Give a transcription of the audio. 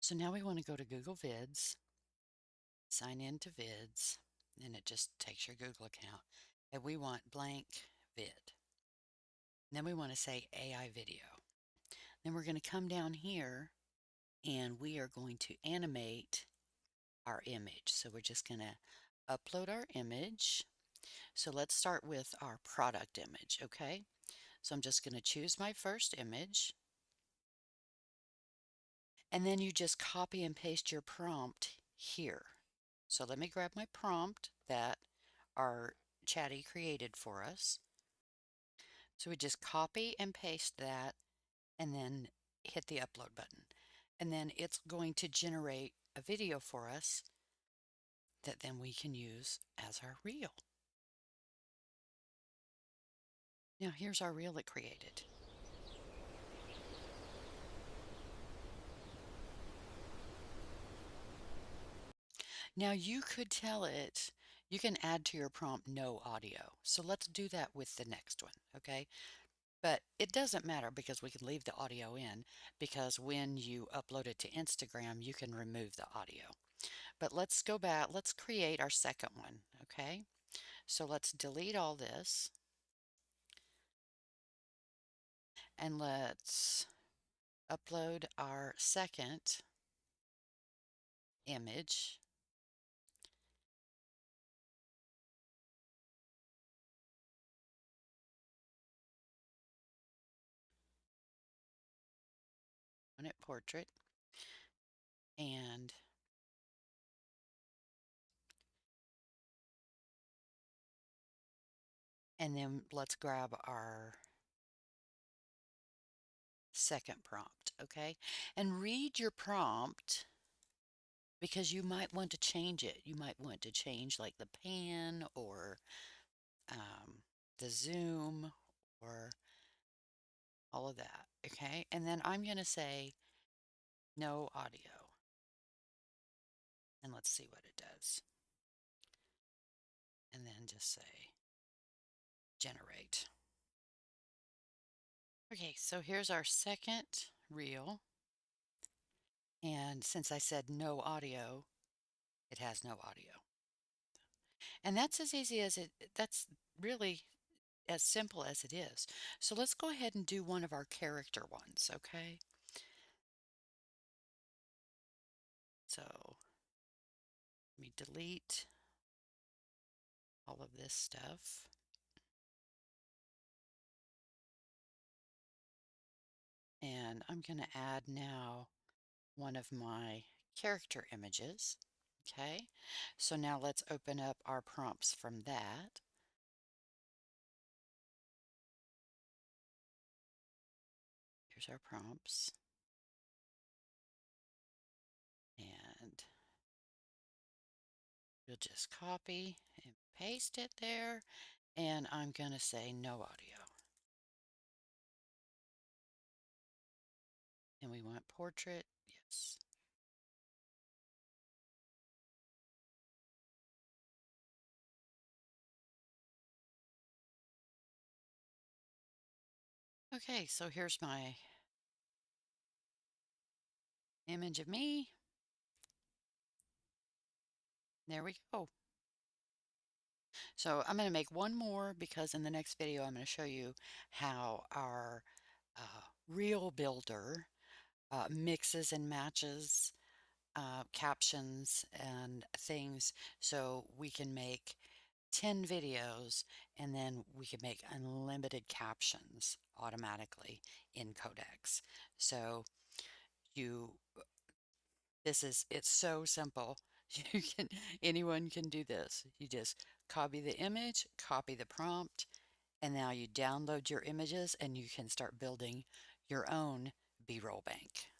So now we want to go to Google Vids, sign into Vids, and it just takes your Google account. And we want blank vid. Then we want to say AI video. Then we're going to come down here and we are going to animate our image. So we're just going to upload our image. So let's start with our product image, okay? So I'm just going to choose my first image. And then you just copy and paste your prompt here. So let me grab my prompt that our Chatty created for us. So we just copy and paste that and then hit the upload button. And then it's going to generate a video for us that then we can use as our reel. Now here's our reel it created. Now you could tell it, you can add to your prompt no audio. So let's do that with the next one, okay? But it doesn't matter because we can leave the audio in, because when you upload it to Instagram, you can remove the audio. But let's go back, let's create our second one, okay? So let's delete all this and let's upload our second image. On it portrait, and then let's grab our second prompt, okay? And read your prompt because you might want to change it. You might want to change like the pan or the zoom or all of that, okay? And then I'm going to say no audio. And let's see what it does. And then just say generate. Okay, so here's our second reel. And since I said no audio, it has no audio. And that's as easy as that's really as simple as it is. So let's go ahead and do one of our character ones, okay? So let me delete all of this stuff. And I'm going to add now one of my character images. Okay, so now let's open up our prompts from that. Here's our prompts. And we'll just copy and paste it there. And I'm going to say no audio. And we want portrait. Yes. Okay, so here's my image of me. There we go. So I'm going to make one more because in the next video I'm going to show you how our reel builder mixes and matches captions and things, so we can make 10 videos and then we can make unlimited captions automatically in Codex. So you it's so simple. You can anyone can do this. You just copy the image, copy the prompt, and now you download your images and you can start building your own B-roll bank.